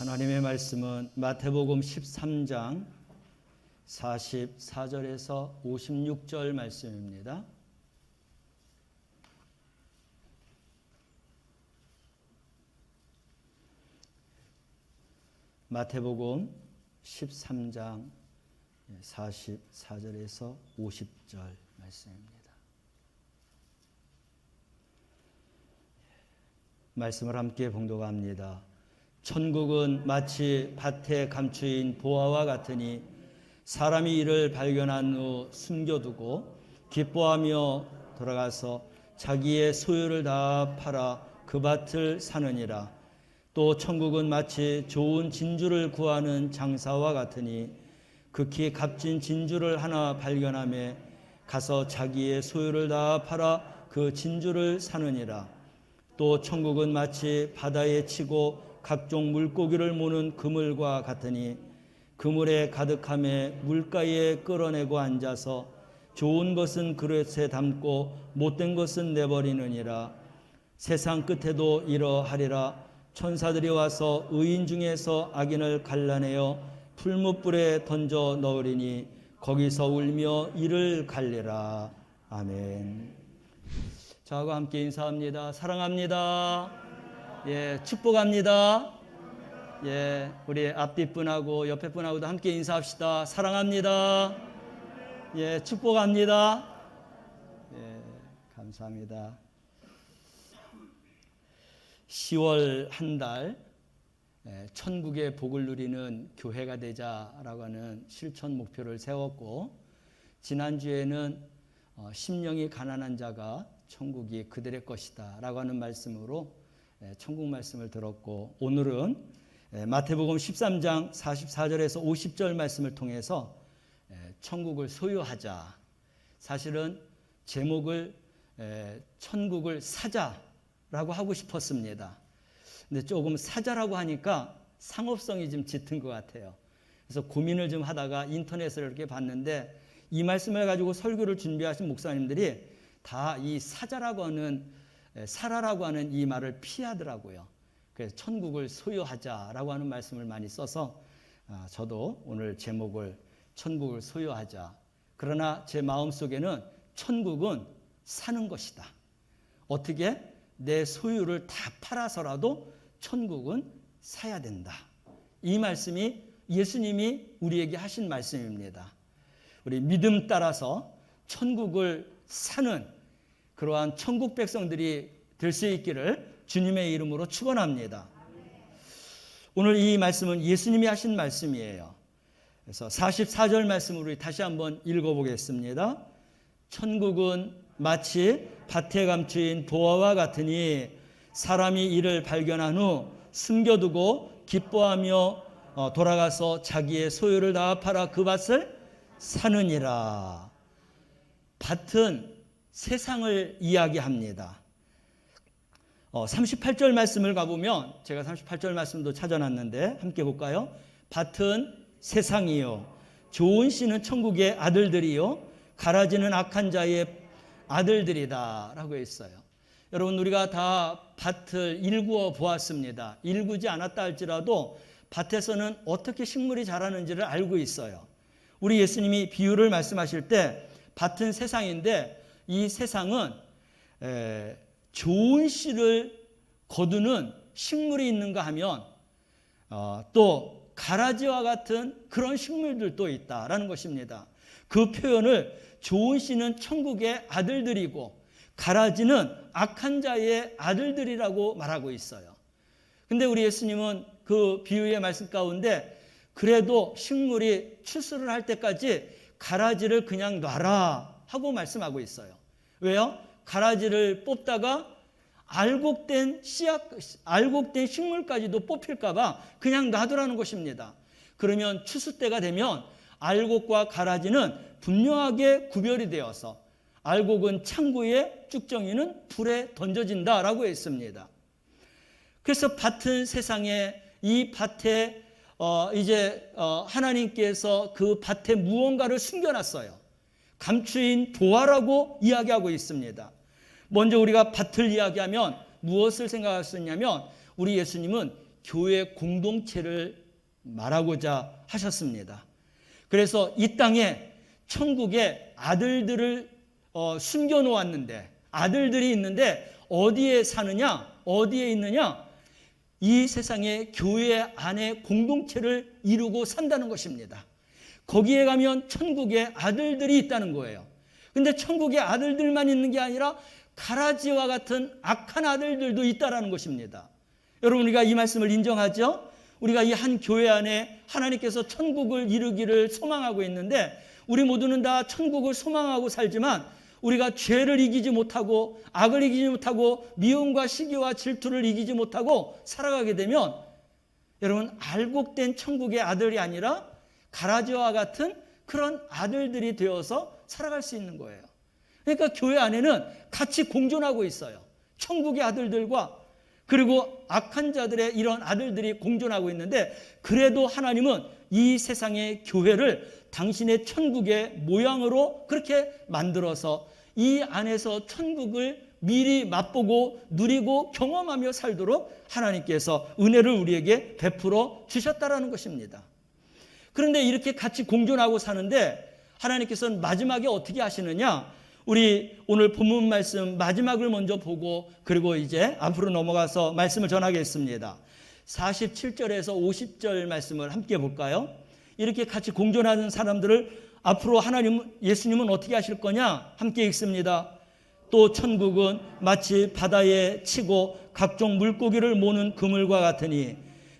하나님의 말씀은 마태복음 13장 44절에서 56절 말씀입니다. 마태복음 13장 44절에서 50절 말씀입니다. 말씀을 함께 봉독합니다. 천국은 마치 밭에 감추인 보화와 같으니 사람이 이를 발견한 후 숨겨두고 기뻐하며 돌아가서 자기의 소유를 다 팔아 그 밭을 사느니라. 또 천국은 마치 좋은 진주를 구하는 장사와 같으니 극히 값진 진주를 하나 발견하며 가서 자기의 소유를 다 팔아 그 진주를 사느니라. 또 천국은 마치 바다에 치고 각종 물고기를 모는 그물과 같으니 그물에 가득함에 물가에 끌어내고 앉아서 좋은 것은 그릇에 담고 못된 것은 내버리느니라. 세상 끝에도 이러하리라. 천사들이 와서 의인 중에서 악인을 갈라내어 풀무불에 던져 넣으리니 거기서 울며 이를 갈리라. 아멘. 저하고 함께 인사합니다. 사랑합니다. 예, 축복합니다. 예, 우리 앞뒤 분하고 옆에 분하고도 함께 인사합시다. 사랑합니다. 예, 축복합니다. 예, 감사합니다. 10월 한 달 천국의 복을 누리는 교회가 되자라고 하는 실천 목표를 세웠고, 지난주에는 심령이 가난한 자가 천국이 그들의 것이다 라고 하는 말씀으로 천국 말씀을 들었고, 오늘은 마태복음 13장 44절에서 50절 말씀을 통해서 천국을 소유하자, 사실은 제목을 천국을 사자라고 하고 싶었습니다. 근데 조금 사자라고 하니까 상업성이 좀 짙은 것 같아요. 그래서 고민을 좀 하다가 인터넷을 이렇게 봤는데 이 말씀을 가지고 설교를 준비하신 목사님들이 다 이 사자라고 하는, 사라라고 하는 이 말을 피하더라고요. 그래서 천국을 소유하자라고 하는 말씀을 많이 써서 저도 오늘 제목을 천국을 소유하자. 그러나 제 마음속에는 천국은 사는 것이다. 어떻게? 내 소유를 다 팔아서라도 천국은 사야 된다. 이 말씀이 예수님이 우리에게 하신 말씀입니다. 우리 믿음 따라서 천국을 사는 그러한 천국 백성들이 될 수 있기를 주님의 이름으로 축원합니다. 오늘 이 말씀은 예수님이 하신 말씀이에요. 그래서 44절 말씀을 우리 다시 한번 읽어보겠습니다. 천국은 마치 밭에 감추인 보화와 같으니 사람이 이를 발견한 후 숨겨두고 기뻐하며 돌아가서 자기의 소유를 다 팔아 그 밭을 사느니라. 밭은 세상을 이야기합니다. 38절 말씀을 가보면, 제가 38절 말씀도 찾아놨는데 함께 볼까요? 밭은 세상이요, 좋은 씨는 천국의 아들들이요, 가라지는 악한 자의 아들들이다 라고 했어요. 여러분, 우리가 다 밭을 일구어 보았습니다. 일구지 않았다 할지라도 밭에서는 어떻게 식물이 자라는지를 알고 있어요. 우리 예수님이 비유를 말씀하실 때 밭은 세상인데, 이 세상은 좋은 씨를 거두는 식물이 있는가 하면 또 가라지와 같은 그런 식물들도 있다라는 것입니다. 그 표현을 좋은 씨는 천국의 아들들이고 가라지는 악한 자의 아들들이라고 말하고 있어요. 근데 우리 예수님은 그 비유의 말씀 가운데 그래도 식물이 추수를 할 때까지 가라지를 그냥 놔라 하고 말씀하고 있어요. 왜요? 가라지를 뽑다가 알곡된 식물까지도 뽑힐까봐 그냥 놔두라는 것입니다. 그러면 추수 때가 되면 알곡과 가라지는 분명하게 구별이 되어서 알곡은 창고에, 쭉정이는 불에 던져진다라고 했습니다. 그래서 밭은 세상에, 이 밭에 하나님께서 그 밭에 무언가를 숨겨놨어요. 감추인 보화라고 이야기하고 있습니다. 먼저 우리가 밭을 이야기하면 무엇을 생각할 수 있냐면, 우리 예수님은 교회 공동체를 말하고자 하셨습니다. 그래서 이 땅에 천국에 아들들을 숨겨놓았는데, 아들들이 있는데 어디에 사느냐, 어디에 있느냐? 이 세상에 교회 안에 공동체를 이루고 산다는 것입니다. 거기에 가면 천국에 아들들이 있다는 거예요. 근데 천국에 아들들만 있는 게 아니라 가라지와 같은 악한 아들들도 있다라는 것입니다. 여러분, 우리가 이 말씀을 인정하죠? 우리가 이 한 교회 안에 하나님께서 천국을 이루기를 소망하고 있는데, 우리 모두는 다 천국을 소망하고 살지만 우리가 죄를 이기지 못하고 악을 이기지 못하고 미움과 시기와 질투를 이기지 못하고 살아가게 되면, 여러분, 알곡된 천국의 아들이 아니라 가라지와 같은 그런 아들들이 되어서 살아갈 수 있는 거예요. 그러니까 교회 안에는 같이 공존하고 있어요. 천국의 아들들과 그리고 악한 자들의 이런 아들들이 공존하고 있는데, 그래도 하나님은 이 세상의 교회를 당신의 천국의 모양으로 그렇게 만들어서 이 안에서 천국을 미리 맛보고 누리고 경험하며 살도록 하나님께서 은혜를 우리에게 베풀어 주셨다라는 것입니다. 그런데 이렇게 같이 공존하고 사는데 하나님께서는 마지막에 어떻게 하시느냐? 우리 오늘 본문 말씀 마지막을 먼저 보고 그리고 이제 앞으로 넘어가서 말씀을 전하겠습니다. 47절에서 50절 말씀을 함께 볼까요? 이렇게 같이 공존하는 사람들을 앞으로 예수님은 어떻게 하실 거냐? 함께 읽습니다. 또 천국은 마치 바다에 치고 각종 물고기를 모는 그물과 같으니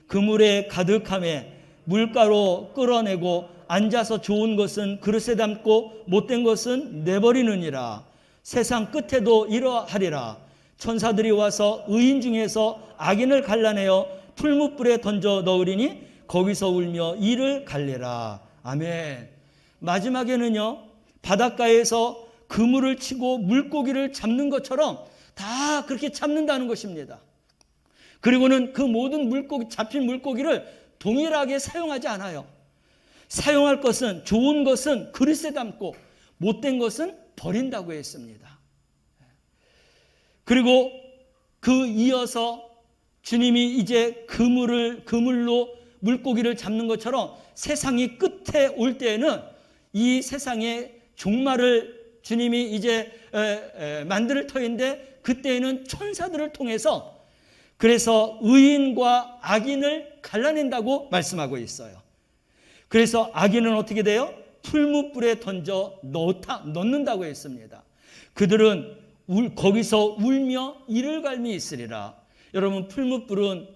그물에 가득함에 물가로 끌어내고 앉아서 좋은 것은 그릇에 담고 못된 것은 내버리느니라. 세상 끝에도 이러하리라. 천사들이 와서 의인 중에서 악인을 갈라내어 풀무불에 던져 넣으리니 거기서 울며 이를 갈래라. 아멘. 마지막에는요, 바닷가에서 그물을 치고 물고기를 잡는 것처럼 다 그렇게 잡는다는 것입니다. 그리고는 그 모든 잡힌 물고기를 동일하게 사용하지 않아요. 사용할 것은, 좋은 것은 그릇에 담고 못된 것은 버린다고 했습니다. 그리고 그 이어서 주님이 이제 그물로 물고기를 잡는 것처럼 세상이 끝에 올 때에는 이 세상의 종말을 주님이 이제 만들 터인데, 그때에는 천사들을 통해서 그래서 의인과 악인을 갈라낸다고 말씀하고 있어요. 그래서 악인은 어떻게 돼요? 풀무불에 던져 넣는다고 했습니다. 그들은 거기서 울며 이를 갈미 있으리라. 여러분, 풀무불은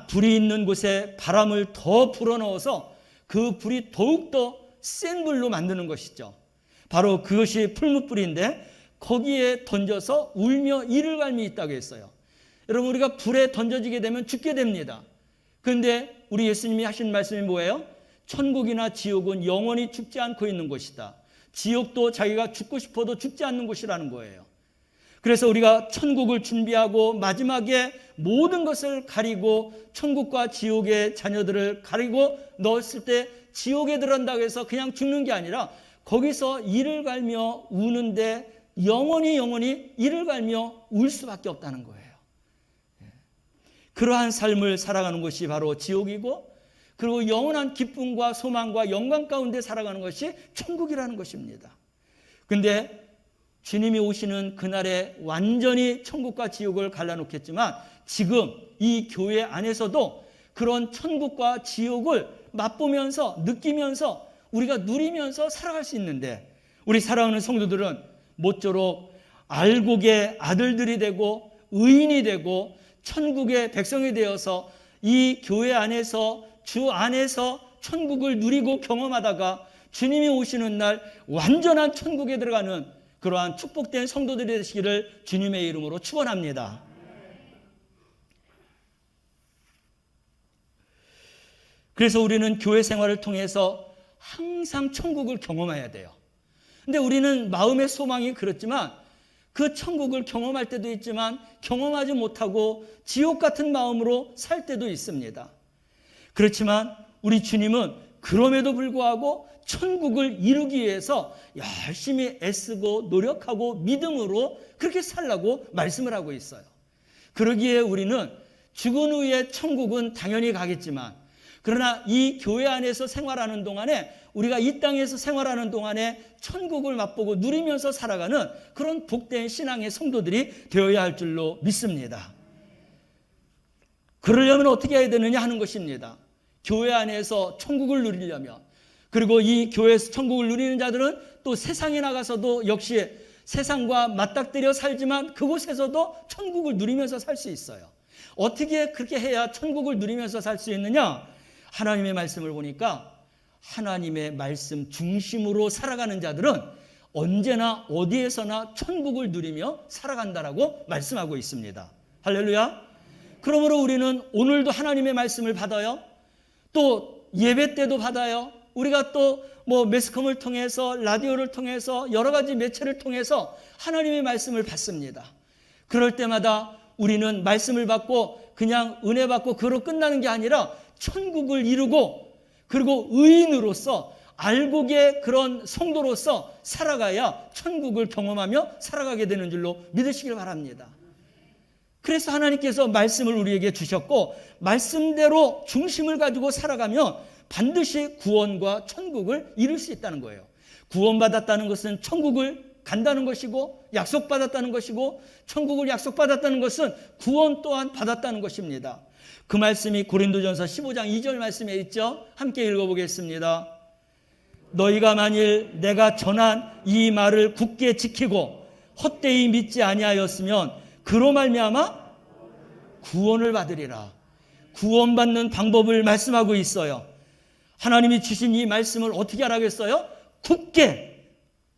불이 있는 곳에 바람을 더 불어넣어서 그 불이 더욱더 센 불로 만드는 것이죠. 바로 그것이 풀무불인데, 거기에 던져서 울며 이를 갈미 있다고 했어요. 여러분, 우리가 불에 던져지게 되면 죽게 됩니다. 그런데 우리 예수님이 하신 말씀이 뭐예요? 천국이나 지옥은 영원히 죽지 않고 있는 곳이다. 지옥도 자기가 죽고 싶어도 죽지 않는 곳이라는 거예요. 그래서 우리가 천국을 준비하고 마지막에 모든 것을 가리고 천국과 지옥의 자녀들을 가리고 넣었을 때 지옥에 들어간다고 해서 그냥 죽는 게 아니라 거기서 이를 갈며 우는데 영원히 이를 갈며 울 수밖에 없다는 거예요. 그러한 삶을 살아가는 것이 바로 지옥이고, 그리고 영원한 기쁨과 소망과 영광 가운데 살아가는 것이 천국이라는 것입니다. 그런데 주님이 오시는 그날에 완전히 천국과 지옥을 갈라놓겠지만, 지금 이 교회 안에서도 그런 천국과 지옥을 맛보면서 느끼면서 우리가 누리면서 살아갈 수 있는데, 우리 사랑하는 성도들은 모쪼록 알곡의 아들들이 되고 의인이 되고 천국의 백성이 되어서 이 교회 안에서, 주 안에서 천국을 누리고 경험하다가 주님이 오시는 날 완전한 천국에 들어가는 그러한 축복된 성도들이 되시기를 주님의 이름으로 축원합니다. 그래서 우리는 교회 생활을 통해서 항상 천국을 경험해야 돼요. 근데 우리는 마음의 소망이 그렇지만 그 천국을 경험할 때도 있지만 경험하지 못하고 지옥 같은 마음으로 살 때도 있습니다. 그렇지만 우리 주님은 그럼에도 불구하고 천국을 이루기 위해서 열심히 애쓰고 노력하고 믿음으로 그렇게 살라고 말씀을 하고 있어요. 그러기에 우리는 죽은 후에 천국은 당연히 가겠지만, 그러나 이 교회 안에서 생활하는 동안에, 우리가 이 땅에서 생활하는 동안에 천국을 맛보고 누리면서 살아가는 그런 복된 신앙의 성도들이 되어야 할 줄로 믿습니다. 그러려면 어떻게 해야 되느냐 하는 것입니다. 교회 안에서 천국을 누리려면, 그리고 이 교회에서 천국을 누리는 자들은 또 세상에 나가서도 역시 세상과 맞닥뜨려 살지만 그곳에서도 천국을 누리면서 살 수 있어요. 어떻게 그렇게 해야 천국을 누리면서 살 수 있느냐? 하나님의 말씀을 보니까 하나님의 말씀 중심으로 살아가는 자들은 언제나 어디에서나 천국을 누리며 살아간다라고 말씀하고 있습니다. 할렐루야. 그러므로 우리는 오늘도 하나님의 말씀을 받아요. 또 예배 때도 받아요. 우리가 또 매스컴을 통해서, 라디오를 통해서, 여러 가지 매체를 통해서 하나님의 말씀을 받습니다. 그럴 때마다 우리는 말씀을 받고 그냥 은혜 받고 그로 끝나는 게 아니라 천국을 이루고, 그리고 의인으로서 알곡의 그런 성도로서 살아가야 천국을 경험하며 살아가게 되는 줄로 믿으시길 바랍니다. 그래서 하나님께서 말씀을 우리에게 주셨고, 말씀대로 중심을 가지고 살아가면 반드시 구원과 천국을 이룰 수 있다는 거예요. 구원받았다는 것은 천국을 간다는 것이고, 약속받았다는 것이고, 천국을 약속받았다는 것은 구원 또한 받았다는 것입니다. 그 말씀이 고린도전서 15장 2절 말씀에 있죠. 함께 읽어보겠습니다. 너희가 만일 내가 전한 이 말을 굳게 지키고 헛되이 믿지 아니하였으면 그로 말미암아 구원을 받으리라. 구원받는 방법을 말씀하고 있어요. 하나님이 주신 이 말씀을 어떻게 하라고 했어요? 굳게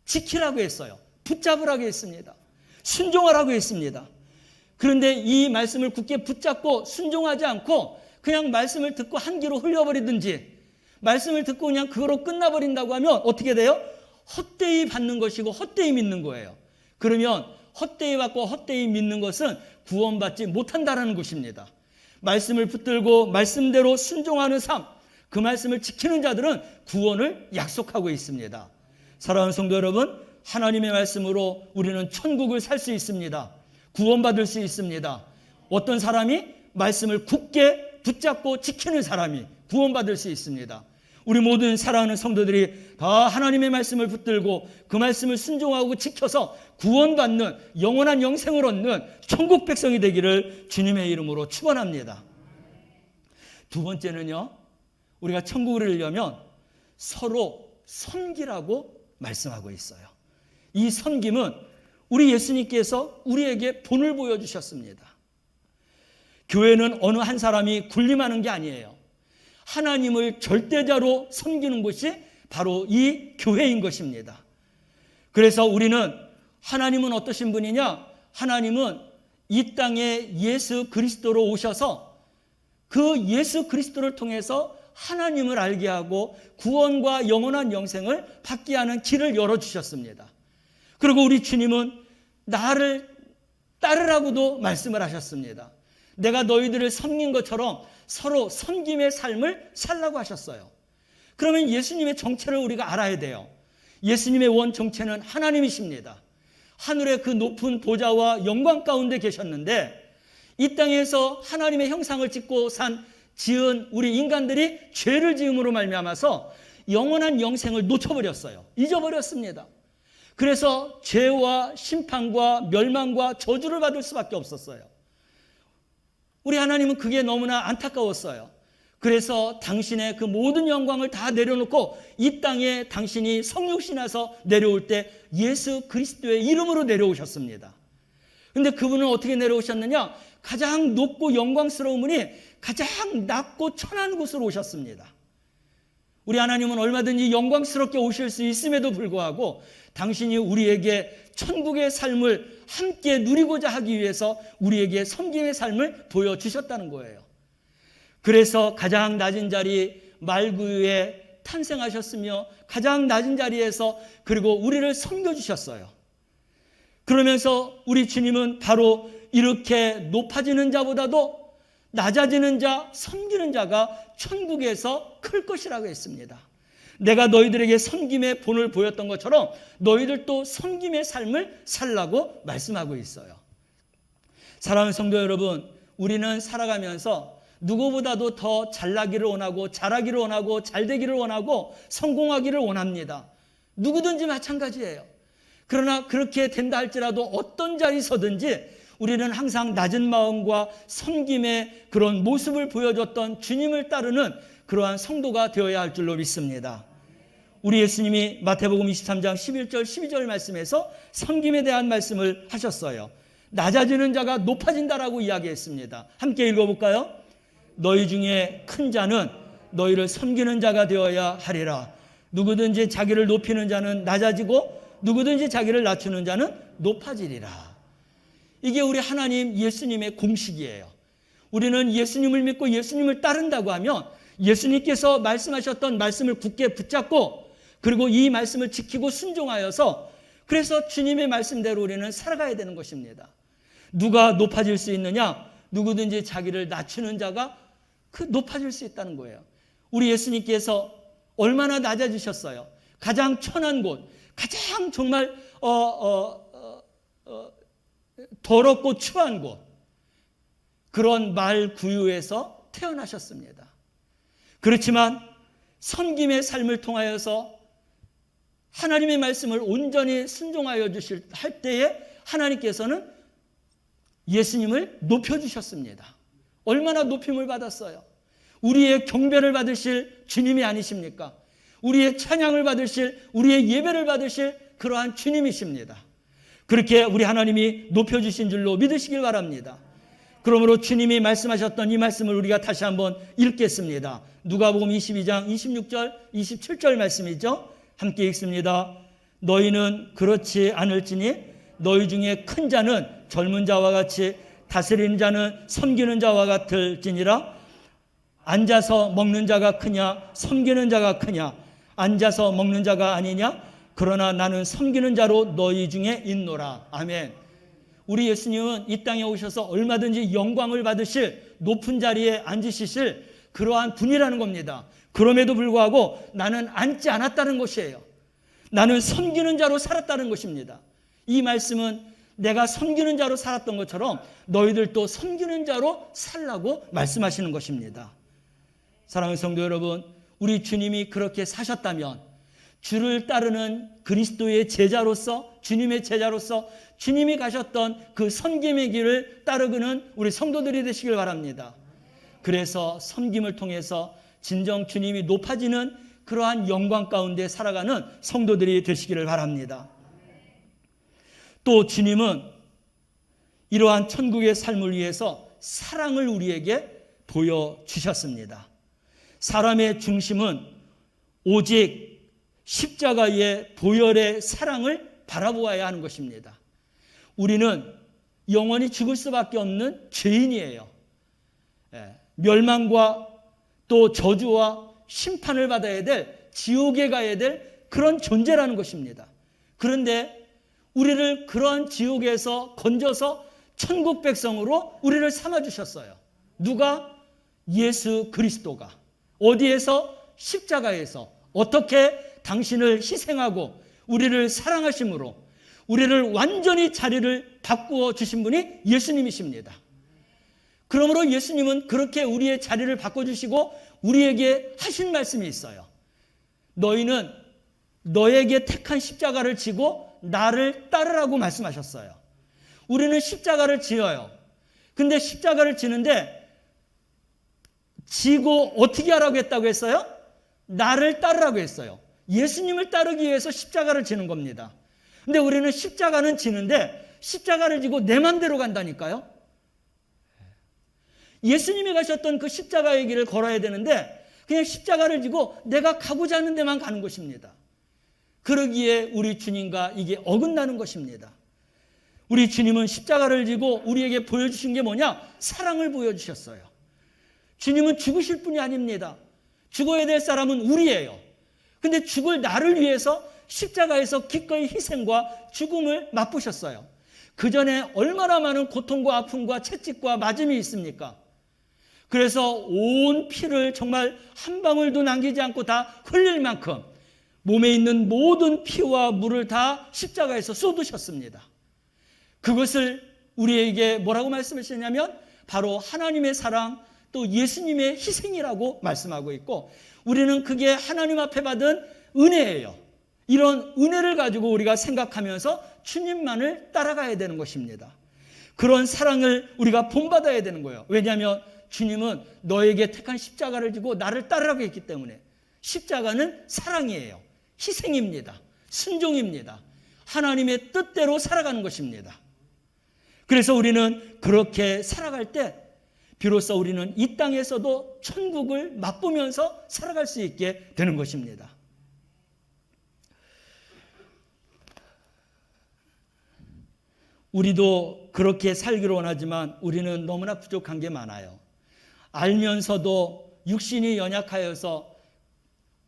지키라고 했어요. 붙잡으라고 했습니다. 순종하라고 했습니다. 그런데 이 말씀을 굳게 붙잡고 순종하지 않고 그냥 말씀을 듣고 한 귀로 흘려버리든지, 말씀을 듣고 그냥 그거로 끝나버린다고 하면 어떻게 돼요? 헛되이 받는 것이고 헛되이 믿는 거예요. 그러면 헛되이 받고 헛되이 믿는 것은 구원받지 못한다는 것입니다. 말씀을 붙들고 말씀대로 순종하는 삶, 그 말씀을 지키는 자들은 구원을 약속하고 있습니다. 사랑하는 성도 여러분, 하나님의 말씀으로 우리는 천국을 살 수 있습니다. 구원받을 수 있습니다. 어떤 사람이 말씀을 굳게 붙잡고 지키는 사람이 구원받을 수 있습니다. 우리 모든 사랑하는 성도들이 다 하나님의 말씀을 붙들고 그 말씀을 순종하고 지켜서 구원받는 영원한 영생을 얻는 천국 백성이 되기를 주님의 이름으로 축원합니다. 두 번째는요, 우리가 천국을 이루려면 서로 섬기라고 말씀하고 있어요. 이 섬김은 우리 예수님께서 우리에게 본을 보여주셨습니다. 교회는 어느 한 사람이 군림하는 게 아니에요. 하나님을 절대자로 섬기는 것이 바로 이 교회인 것입니다. 그래서 우리는, 하나님은 어떠신 분이냐? 하나님은 이 땅에 예수 그리스도로 오셔서 그 예수 그리스도를 통해서 하나님을 알게 하고 구원과 영원한 영생을 받게 하는 길을 열어주셨습니다. 그리고 우리 주님은 나를 따르라고도 말씀을 하셨습니다. 내가 너희들을 섬긴 것처럼 서로 섬김의 삶을 살라고 하셨어요. 그러면 예수님의 정체를 우리가 알아야 돼요. 예수님의 원 정체는 하나님이십니다. 하늘의 그 높은 보좌와 영광 가운데 계셨는데, 이 땅에서 하나님의 형상을 짓고 지은 우리 인간들이 죄를 지음으로 말미암아서 영원한 영생을 놓쳐버렸어요. 잊어버렸습니다. 그래서 죄와 심판과 멸망과 저주를 받을 수밖에 없었어요. 우리 하나님은 그게 너무나 안타까웠어요. 그래서 당신의 그 모든 영광을 다 내려놓고 이 땅에 당신이 성육신해서 내려올 때 예수 그리스도의 이름으로 내려오셨습니다. 그런데 그분은 어떻게 내려오셨느냐? 가장 높고 영광스러운 분이 가장 낮고 천한 곳으로 오셨습니다. 우리 하나님은 얼마든지 영광스럽게 오실 수 있음에도 불구하고 당신이 우리에게 천국의 삶을 함께 누리고자 하기 위해서 우리에게 섬김의 삶을 보여주셨다는 거예요. 그래서 가장 낮은 자리 말구유에 탄생하셨으며 가장 낮은 자리에서 그리고 우리를 섬겨주셨어요. 그러면서 우리 주님은 바로 이렇게 높아지는 자보다도 낮아지는 자, 섬기는 자가 천국에서 클 것이라고 했습니다. 내가 너희들에게 섬김의 본을 보였던 것처럼 너희들도 섬김의 삶을 살라고 말씀하고 있어요. 사랑하는 성도 여러분, 우리는 살아가면서 누구보다도 더 잘나기를 원하고 잘하기를 원하고 잘되기를 원하고 성공하기를 원합니다. 누구든지 마찬가지예요. 그러나 그렇게 된다 할지라도 어떤 자리에 서든지 우리는 항상 낮은 마음과 섬김의 그런 모습을 보여줬던 주님을 따르는 그러한 성도가 되어야 할 줄로 믿습니다. 우리 예수님이 마태복음 23장 11절 12절 말씀에서 섬김에 대한 말씀을 하셨어요. 낮아지는 자가 높아진다라고 이야기했습니다. 함께 읽어볼까요? 너희 중에 큰 자는 너희를 섬기는 자가 되어야 하리라. 누구든지 자기를 높이는 자는 낮아지고 누구든지 자기를 낮추는 자는 높아지리라. 이게 우리 하나님 예수님의 공식이에요. 우리는 예수님을 믿고 예수님을 따른다고 하면 예수님께서 말씀하셨던 말씀을 굳게 붙잡고 그리고 이 말씀을 지키고 순종하여서 그래서 주님의 말씀대로 우리는 살아가야 되는 것입니다. 누가 높아질 수 있느냐? 누구든지 자기를 낮추는 자가 그 높아질 수 있다는 거예요. 우리 예수님께서 얼마나 낮아지셨어요. 가장 천한 곳, 가장 정말 더럽고 추한 곳, 그런 말 구유에서 태어나셨습니다. 그렇지만 섬김의 삶을 통하여서 하나님의 말씀을 온전히 순종하여 주실 할 때에 하나님께서는 예수님을 높여주셨습니다. 얼마나 높임을 받았어요. 우리의 경배를 받으실 주님이 아니십니까? 우리의 찬양을 받으실, 우리의 예배를 받으실 그러한 주님이십니다. 그렇게 우리 하나님이 높여주신 줄로 믿으시길 바랍니다. 그러므로 주님이 말씀하셨던 이 말씀을 우리가 다시 한번 읽겠습니다. 누가복음 22장 26절 27절 말씀이죠. 함께 읽습니다. 너희는 그렇지 않을지니 너희 중에 큰 자는 젊은 자와 같이 다스리는 자는 섬기는 자와 같을지니라. 앉아서 먹는 자가 크냐 섬기는 자가 크냐. 앉아서 먹는 자가 아니냐. 그러나 나는 섬기는 자로 너희 중에 있노라. 아멘. 우리 예수님은 이 땅에 오셔서 얼마든지 영광을 받으실 높은 자리에 앉으실 그러한 분이라는 겁니다. 그럼에도 불구하고 나는 앉지 않았다는 것이에요. 나는 섬기는 자로 살았다는 것입니다. 이 말씀은 내가 섬기는 자로 살았던 것처럼 너희들도 섬기는 자로 살라고 말씀하시는 것입니다. 사랑하는 성도 여러분, 우리 주님이 그렇게 사셨다면 주를 따르는 그리스도의 제자로서, 주님의 제자로서 주님이 가셨던 그 섬김의 길을 따르는 우리 성도들이 되시길 바랍니다. 그래서 섬김을 통해서 진정 주님이 높아지는 그러한 영광 가운데 살아가는 성도들이 되시기를 바랍니다. 또 주님은 이러한 천국의 삶을 위해서 사랑을 우리에게 보여주셨습니다. 사람의 중심은 오직 십자가의 보혈의 사랑을 바라보아야 하는 것입니다. 우리는 영원히 죽을 수밖에 없는 죄인이에요. 멸망과 또 저주와 심판을 받아야 될, 지옥에 가야 될 그런 존재라는 것입니다. 그런데 우리를 그러한 지옥에서 건져서 천국 백성으로 우리를 삼아주셨어요. 누가? 예수 그리스도가. 어디에서? 십자가에서. 어떻게? 당신을 희생하고 우리를 사랑하심으로 우리를 완전히 자리를 바꾸어 주신 분이 예수님이십니다. 그러므로 예수님은 그렇게 우리의 자리를 바꿔주시고 우리에게 하신 말씀이 있어요. 너희는 너에게 택한 십자가를 지고 나를 따르라고 말씀하셨어요. 우리는 십자가를 지어요. 근데 십자가를 지는데 지고 어떻게 하라고 했다고 했어요? 나를 따르라고 했어요. 예수님을 따르기 위해서 십자가를 지는 겁니다. 근데 우리는 십자가는 지는데 십자가를 지고 내 맘대로 간다니까요. 예수님이 가셨던 그 십자가의 길을 걸어야 되는데 그냥 십자가를 지고 내가 가고자 하는 데만 가는 것입니다. 그러기에 우리 주님과 이게 어긋나는 것입니다. 우리 주님은 십자가를 지고 우리에게 보여주신 게 뭐냐? 사랑을 보여주셨어요. 주님은 죽으실 분이 아닙니다. 죽어야 될 사람은 우리예요. 근데 죽을 나를 위해서 십자가에서 기꺼이 희생과 죽음을 맛보셨어요. 그 전에 얼마나 많은 고통과 아픔과 채찍과 맞음이 있습니까? 그래서 온 피를 정말 한 방울도 남기지 않고 다 흘릴 만큼 몸에 있는 모든 피와 물을 다 십자가에서 쏟으셨습니다. 그것을 우리에게 뭐라고 말씀하시냐면 바로 하나님의 사랑 또 예수님의 희생이라고 말씀하고 있고, 우리는 그게 하나님 앞에 받은 은혜예요. 이런 은혜를 가지고 우리가 생각하면서 주님만을 따라가야 되는 것입니다. 그런 사랑을 우리가 본받아야 되는 거예요. 왜냐하면 주님은 너에게 택한 십자가를 지고 나를 따르라고 했기 때문에. 십자가는 사랑이에요. 희생입니다. 순종입니다. 하나님의 뜻대로 살아가는 것입니다. 그래서 우리는 그렇게 살아갈 때 비로소 우리는 이 땅에서도 천국을 맛보면서 살아갈 수 있게 되는 것입니다. 우리도 그렇게 살기를 원하지만 우리는 너무나 부족한 게 많아요. 알면서도 육신이 연약하여서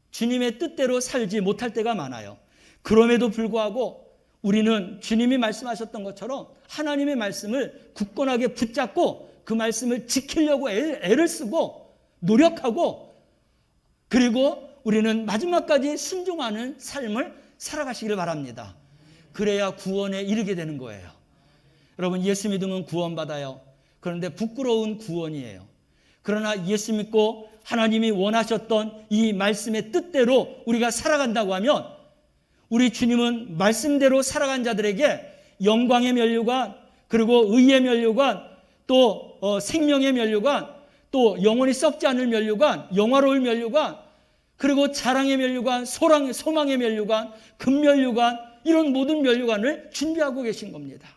주님의 뜻대로 살지 못할 때가 많아요. 그럼에도 불구하고 우리는 주님이 말씀하셨던 것처럼 하나님의 말씀을 굳건하게 붙잡고 그 말씀을 지키려고 애를 쓰고 노력하고, 그리고 우리는 마지막까지 순종하는 삶을 살아가시기를 바랍니다. 그래야 구원에 이르게 되는 거예요. 여러분, 예수 믿으면 구원받아요. 그런데 부끄러운 구원이에요. 그러나 예수 믿고 하나님이 원하셨던 이 말씀의 뜻대로 우리가 살아간다고 하면 우리 주님은 말씀대로 살아간 자들에게 영광의 면류관, 그리고 의의 면류관, 또 생명의 면류관, 또 영원히 썩지 않을 면류관, 영화로울 면류관, 그리고 자랑의 면류관, 소망의 면류관, 금면류관, 이런 모든 면류관을 준비하고 계신 겁니다.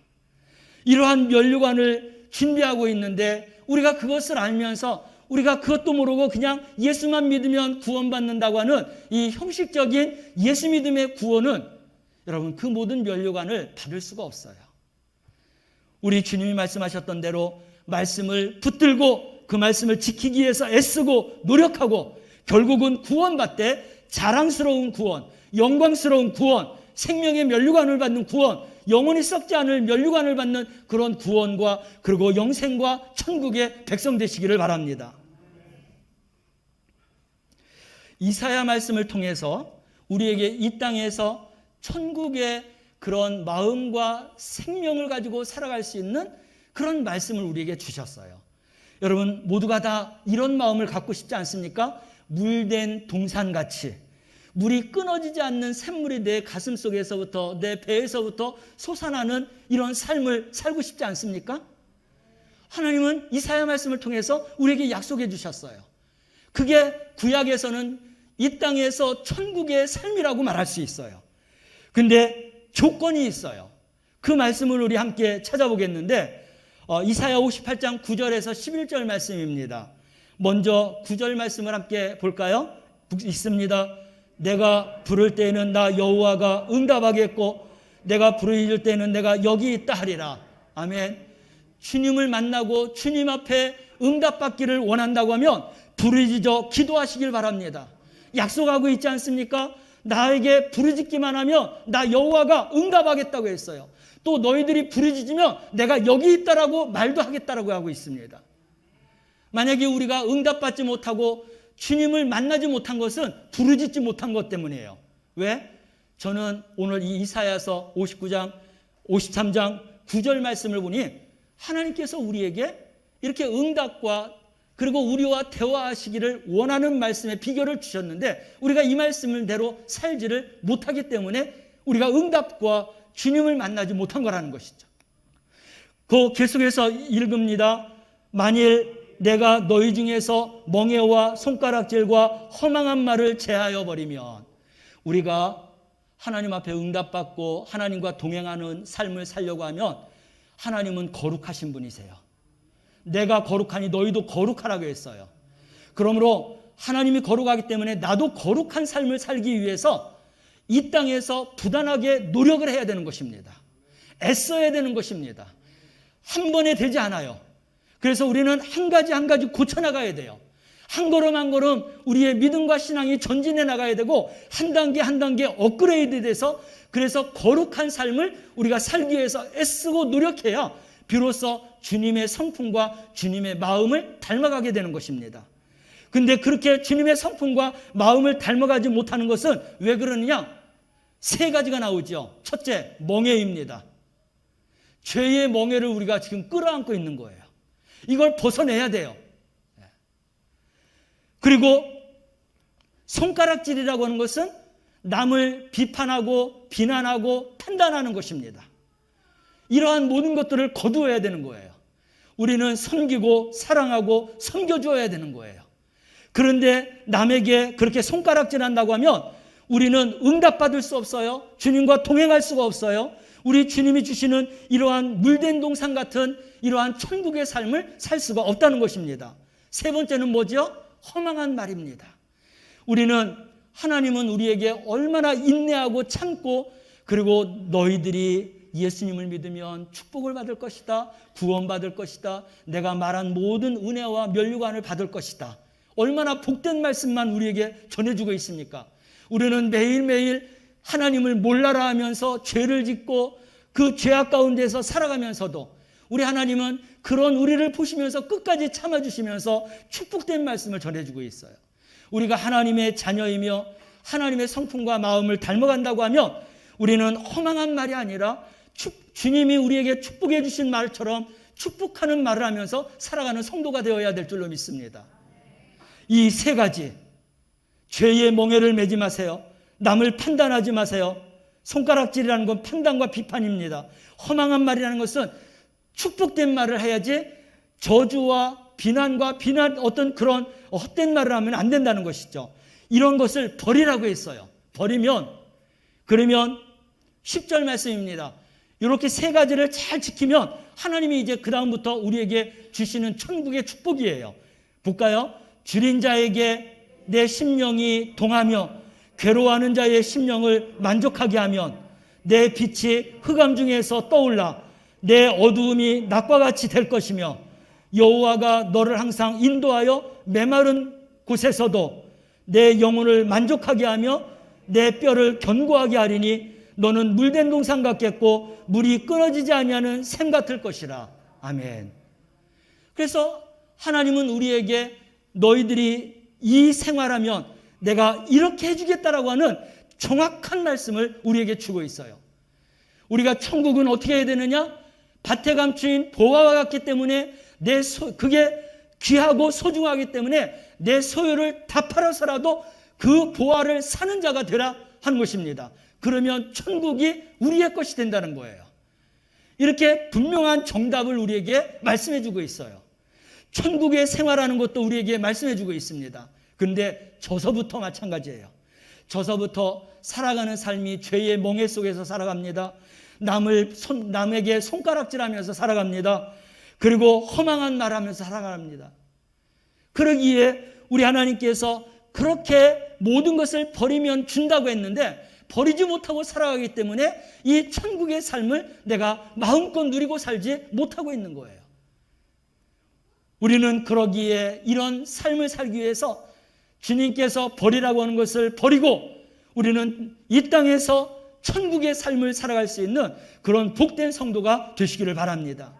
이러한 면류관을 준비하고 있는데 우리가 그것을 알면서 우리가 그것도 모르고 그냥 예수만 믿으면 구원받는다고 하는 이 형식적인 예수 믿음의 구원은 여러분 그 모든 면류관을 받을 수가 없어요. 우리 주님이 말씀하셨던 대로 말씀을 붙들고 그 말씀을 지키기 위해서 애쓰고 노력하고 결국은 구원받되 자랑스러운 구원, 영광스러운 구원, 생명의 면류관을 받는 구원, 영원히 썩지 않을 면류관을 받는 그런 구원과 그리고 영생과 천국의 백성 되시기를 바랍니다. 이사야 말씀을 통해서 우리에게 이 땅에서 천국의 그런 마음과 생명을 가지고 살아갈 수 있는 그런 말씀을 우리에게 주셨어요. 여러분 모두가 다 이런 마음을 갖고 싶지 않습니까? 물된 동산같이 물이 끊어지지 않는 샘물이 내 가슴 속에서부터 내 배에서부터 솟아나는 이런 삶을 살고 싶지 않습니까? 하나님은 이사야 말씀을 통해서 우리에게 약속해 주셨어요. 그게 구약에서는 이 땅에서 천국의 삶이라고 말할 수 있어요. 근데 조건이 있어요. 그 말씀을 우리 함께 찾아보겠는데 이사야 58장 9절에서 11절 말씀입니다. 먼저 9절 말씀을 함께 볼까요? 있습니다. 내가 부를 때에는 나 여호와가 응답하겠고 내가 부르짖을 때는 내가 여기 있다 하리라. 아멘. 주님을 만나고 주님 앞에 응답받기를 원한다고 하면 부르짖어 기도하시길 바랍니다. 약속하고 있지 않습니까? 나에게 부르짖기만 하면 나 여호와가 응답하겠다고 했어요. 또 너희들이 부르짖으면 내가 여기 있다라고 말도 하겠다라고 하고 있습니다. 만약에 우리가 응답받지 못하고 주님을 만나지 못한 것은 부르짖지 못한 것 때문이에요. 왜? 저는 오늘 이 이사야서 59장, 53장 9절 말씀을 보니 하나님께서 우리에게 이렇게 응답과 그리고 우리와 대화하시기를 원하는 말씀의 비결을 주셨는데 우리가 이 말씀대로 살지를 못하기 때문에 우리가 응답과 주님을 만나지 못한 거라는 것이죠. 그 계속해서 읽습니다. 만일 내가 너희 중에서 멍에와 손가락질과 허망한 말을 제하여 버리면, 우리가 하나님 앞에 응답받고 하나님과 동행하는 삶을 살려고 하면 하나님은 거룩하신 분이세요. 내가 거룩하니 너희도 거룩하라고 했어요. 그러므로 하나님이 거룩하기 때문에 나도 거룩한 삶을 살기 위해서 이 땅에서 부단하게 노력을 해야 되는 것입니다. 애써야 되는 것입니다. 한 번에 되지 않아요. 그래서 우리는 한 가지 한 가지 고쳐나가야 돼요. 한 걸음 한 걸음 우리의 믿음과 신앙이 전진해 나가야 되고 한 단계 한 단계 업그레이드 돼서 그래서 거룩한 삶을 우리가 살기 위해서 애쓰고 노력해야 비로소 주님의 성품과 주님의 마음을 닮아가게 되는 것입니다. 근데 그렇게 주님의 성품과 마음을 닮아가지 못하는 것은 왜 그러느냐? 세 가지가 나오죠. 첫째, 멍에입니다. 죄의 멍에를 우리가 지금 끌어안고 있는 거예요. 이걸 벗어내야 돼요. 그리고 손가락질이라고 하는 것은 남을 비판하고 비난하고 판단하는 것입니다. 이러한 모든 것들을 거두어야 되는 거예요. 우리는 섬기고 사랑하고 섬겨줘야 되는 거예요. 그런데 남에게 그렇게 손가락질한다고 하면 우리는 응답받을 수 없어요. 주님과 동행할 수가 없어요. 우리 주님이 주시는 이러한 물된 동산 같은 이러한 천국의 삶을 살 수가 없다는 것입니다. 세 번째는 뭐죠? 허망한 말입니다. 하나님은 우리에게 얼마나 인내하고 참고, 그리고 너희들이 예수님을 믿으면 축복을 받을 것이다, 구원받을 것이다, 내가 말한 모든 은혜와 면류관을 받을 것이다, 얼마나 복된 말씀만 우리에게 전해주고 있습니까? 우리는 매일매일 하나님을 몰라라 하면서 죄를 짓고 그 죄악 가운데서 살아가면서도 우리 하나님은 그런 우리를 보시면서 끝까지 참아주시면서 축복된 말씀을 전해주고 있어요. 우리가 하나님의 자녀이며 하나님의 성품과 마음을 닮아간다고 하면 우리는 허망한 말이 아니라 주님이 우리에게 축복해 주신 말처럼 축복하는 말을 하면서 살아가는 성도가 되어야 될 줄로 믿습니다. 이 세 가지, 죄의 멍에를 매지 마세요. 남을 판단하지 마세요. 손가락질이라는 건 판단과 비판입니다. 허망한 말이라는 것은 축복된 말을 해야지 저주와 비난과 어떤 그런 헛된 말을 하면 안 된다는 것이죠. 이런 것을 버리라고 했어요. 그러면 10절 말씀입니다. 이렇게 세 가지를 잘 지키면 하나님이 이제 그 다음부터 우리에게 주시는 천국의 축복이에요. 볼까요? 줄인 자에게 내 심령이 동하며 괴로워하는 자의 심령을 만족하게 하면 내 빛이 흑암 중에서 떠올라 내 어두움이 낮과 같이 될 것이며 여호와가 너를 항상 인도하여 메마른 곳에서도 내 영혼을 만족하게 하며 내 뼈를 견고하게 하리니 너는 물된 동산 같겠고 물이 끊어지지 아니하는 샘 같을 것이라. 아멘. 그래서 하나님은 우리에게 너희들이 이 생활하면 내가 이렇게 해주겠다라고 하는 정확한 말씀을 우리에게 주고 있어요. 우리가 천국은 어떻게 해야 되느냐? 밭에 감추인 보화와 같기 때문에 그게 귀하고 소중하기 때문에 내 소유를 다 팔아서라도 그 보화를 사는 자가 되라 하는 것입니다. 그러면 천국이 우리의 것이 된다는 거예요. 이렇게 분명한 정답을 우리에게 말씀해 주고 있어요. 천국의 생활하는 것도 우리에게 말씀해 주고 있습니다. 그런데 저서부터 마찬가지예요. 저서부터 살아가는 삶이 죄의 멍에 속에서 살아갑니다. 남에게 손가락질하면서 살아갑니다. 그리고 허망한 말하면서 살아갑니다. 그러기에 우리 하나님께서 그렇게 모든 것을 버리면 준다고 했는데 버리지 못하고 살아가기 때문에 이 천국의 삶을 내가 마음껏 누리고 살지 못하고 있는 거예요. 우리는 그러기에 이런 삶을 살기 위해서 주님께서 버리라고 하는 것을 버리고 우리는 이 땅에서 천국의 삶을 살아갈 수 있는 그런 복된 성도가 되시기를 바랍니다.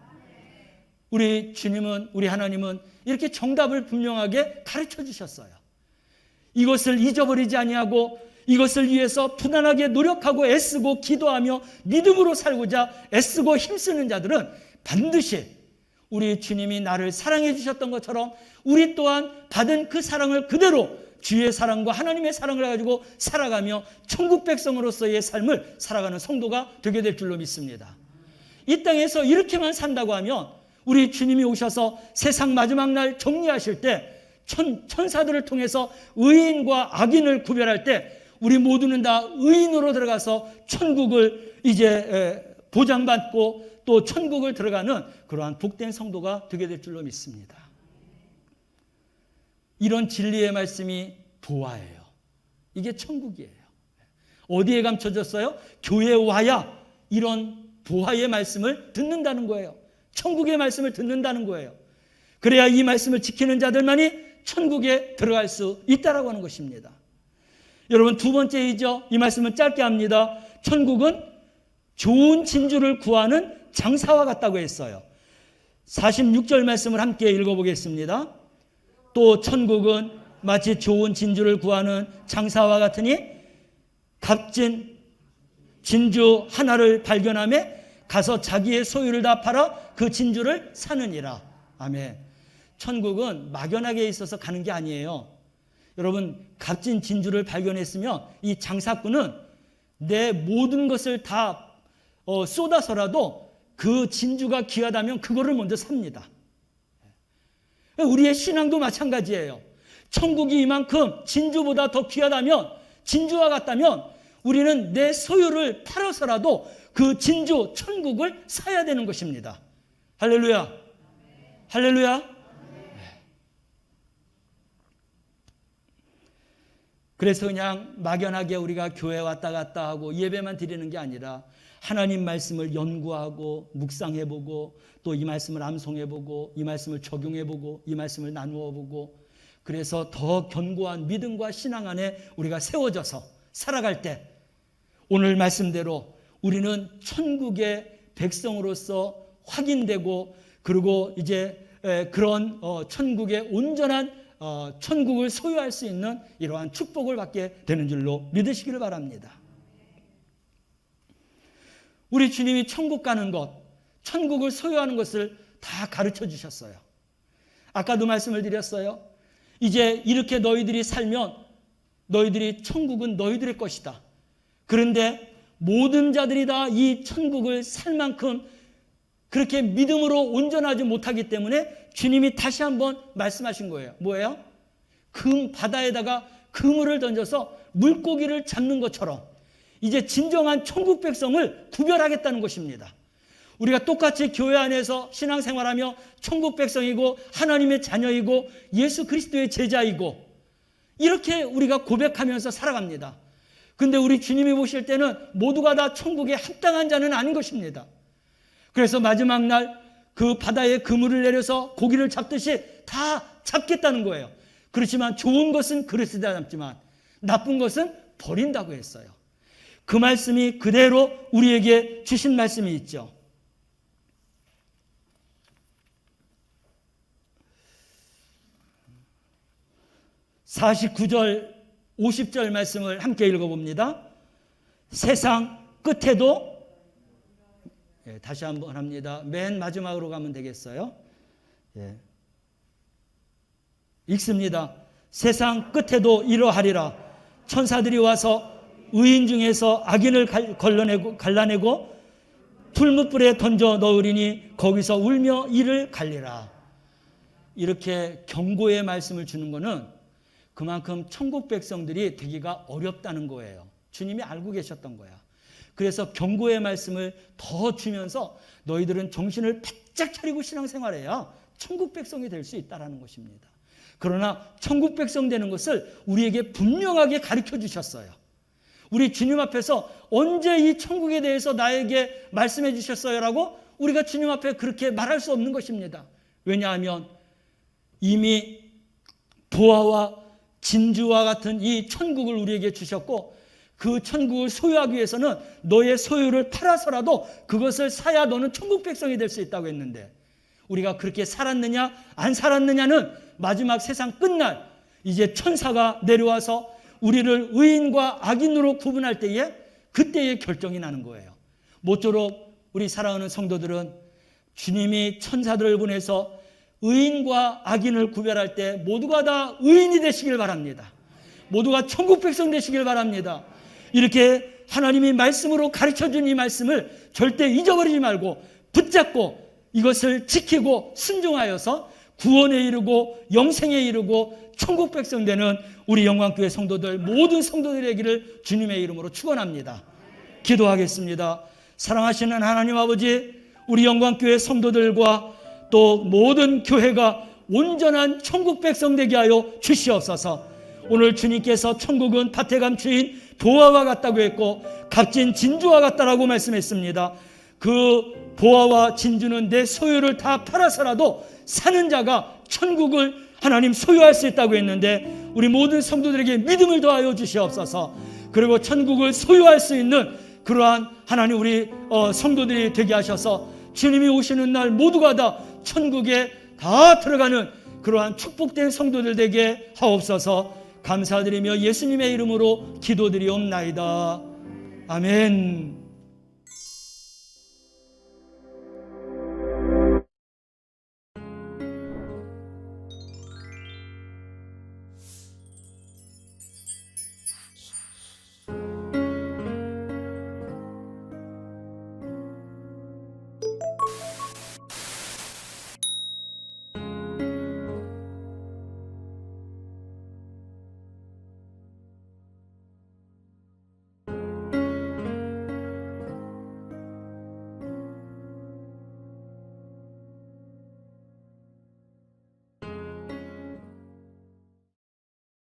우리 주님은, 우리 하나님은 이렇게 정답을 분명하게 가르쳐 주셨어요. 이것을 잊어버리지 아니하고 이것을 위해서 부단하게 노력하고 애쓰고 기도하며 믿음으로 살고자 애쓰고 힘쓰는 자들은 반드시 우리 주님이 나를 사랑해 주셨던 것처럼 우리 또한 받은 그 사랑을 그대로 주의 사랑과 하나님의 사랑을 가지고 살아가며 천국 백성으로서의 삶을 살아가는 성도가 되게 될 줄로 믿습니다. 이 땅에서 이렇게만 산다고 하면 우리 주님이 오셔서 세상 마지막 날 정리하실 때 천사들을 통해서 의인과 악인을 구별할 때 우리 모두는 다 의인으로 들어가서 천국을 이제 보장받고 또 천국을 들어가는 그러한 복된 성도가 되게 될 줄로 믿습니다. 이런 진리의 말씀이 보화예요. 이게 천국이에요. 어디에 감춰졌어요? 교회에 와야 이런 보화의 말씀을 듣는다는 거예요. 천국의 말씀을 듣는다는 거예요. 그래야 이 말씀을 지키는 자들만이 천국에 들어갈 수 있다라고 하는 것입니다. 여러분, 두 번째이죠. 이 말씀은 짧게 합니다. 천국은 좋은 진주를 구하는 장사와 같다고 했어요. 46절 말씀을 함께 읽어보겠습니다. 또 천국은 마치 좋은 진주를 구하는 장사와 같으니 값진 진주 하나를 발견하며 가서 자기의 소유를 다 팔아 그 진주를 사느니라. 아멘. 천국은 막연하게 있어서 가는 게 아니에요. 여러분, 값진 진주를 발견했으면 이 장사꾼은 내 모든 것을 다 쏟아서라도 그 진주가 귀하다면 그거를 먼저 삽니다. 우리의 신앙도 마찬가지예요. 천국이 이만큼 진주보다 더 귀하다면, 진주와 같다면 우리는 내 소유를 팔아서라도 그 진주 천국을 사야 되는 것입니다. 할렐루야. 할렐루야. 그래서 그냥 막연하게 우리가 교회 왔다 갔다 하고 예배만 드리는 게 아니라 하나님 말씀을 연구하고 묵상해보고 또 이 말씀을 암송해보고 이 말씀을 적용해보고 이 말씀을 나누어보고 그래서 더 견고한 믿음과 신앙 안에 우리가 세워져서 살아갈 때 오늘 말씀대로 우리는 천국의 백성으로서 확인되고 그리고 이제 그런 천국의 온전한 천국을 소유할 수 있는 이러한 축복을 받게 되는 줄로 믿으시기를 바랍니다. 우리 주님이 천국 가는 것, 천국을 소유하는 것을 다 가르쳐 주셨어요. 아까도 말씀을 드렸어요. 이제 이렇게 너희들이 살면 너희들이 천국은 너희들의 것이다. 그런데 모든 자들이 다 이 천국을 살 만큼 그렇게 믿음으로 온전하지 못하기 때문에 주님이 다시 한번 말씀하신 거예요. 뭐예요? 바다에다가 그물을 던져서 물고기를 잡는 것처럼 이제 진정한 천국 백성을 구별하겠다는 것입니다. 우리가 똑같이 교회 안에서 신앙생활하며 천국 백성이고 하나님의 자녀이고 예수 그리스도의 제자이고 이렇게 우리가 고백하면서 살아갑니다. 근데 우리 주님이 보실 때는 모두가 다 천국에 합당한 자는 아닌 것입니다. 그래서 마지막 날 그 바다에 그물을 내려서 고기를 잡듯이 다 잡겠다는 거예요. 그렇지만 좋은 것은 그릇에다 담지만 나쁜 것은 버린다고 했어요. 그 말씀이 그대로 우리에게 주신 말씀이 있죠. (49절) 50절 말씀을 함께 읽어봅니다. 세상 끝에도 다시 한번 합니다. 맨 마지막으로 가면 되겠어요. 읽습니다. 세상 끝에도 이러하리라. 천사들이 와서 의인 중에서 악인을 갈라내고 풀무불에 던져 넣으리니 거기서 울며 이를 갈리라. 이렇게 경고의 말씀을 주는 것은 그만큼 천국 백성들이 되기가 어렵다는 거예요. 주님이 알고 계셨던 거야. 그래서 경고의 말씀을 더 주면서 너희들은 정신을 바짝 차리고 신앙생활해야 천국 백성이 될 수 있다는 것입니다. 그러나 천국 백성 되는 것을 우리에게 분명하게 가르쳐 주셨어요. 우리 주님 앞에서 언제 이 천국에 대해서 나에게 말씀해 주셨어요라고 우리가 주님 앞에 그렇게 말할 수 없는 것입니다. 왜냐하면 이미 보화와 진주와 같은 이 천국을 우리에게 주셨고 그 천국을 소유하기 위해서는 너의 소유를 팔아서라도 그것을 사야 너는 천국 백성이 될 수 있다고 했는데 우리가 그렇게 살았느냐 안 살았느냐는 마지막 세상 끝날 이제 천사가 내려와서 우리를 의인과 악인으로 구분할 때에 그때의 결정이 나는 거예요. 모쪼록 우리 사랑하는 성도들은 주님이 천사들을 보내서 의인과 악인을 구별할 때 모두가 다 의인이 되시길 바랍니다. 모두가 천국 백성 되시길 바랍니다. 이렇게 하나님이 말씀으로 가르쳐준 이 말씀을 절대 잊어버리지 말고 붙잡고 이것을 지키고 순종하여서 구원에 이르고 영생에 이르고 천국 백성 되는 우리 영광교회 성도들 모든 성도들이 되기를 주님의 이름으로 축원합니다. 기도하겠습니다. 사랑하시는 하나님 아버지, 우리 영광교회 성도들과 또 모든 교회가 온전한 천국 백성 되게 하여 주시옵소서. 오늘 주님께서 천국은 밭에 감추인 보화와 같다고 했고 값진 진주와 같다라고 말씀했습니다. 그 보화와 진주는 내 소유를 다 팔아서라도 사는 자가 천국을 하나님 소유할 수 있다고 했는데 우리 모든 성도들에게 믿음을 더하여 주시옵소서. 그리고 천국을 소유할 수 있는 그러한 하나님 우리 성도들이 되게 하셔서 주님이 오시는 날 모두가 다 천국에 다 들어가는 그러한 축복된 성도들 되게 하옵소서. 감사드리며 예수님의 이름으로 기도드리옵나이다. 아멘.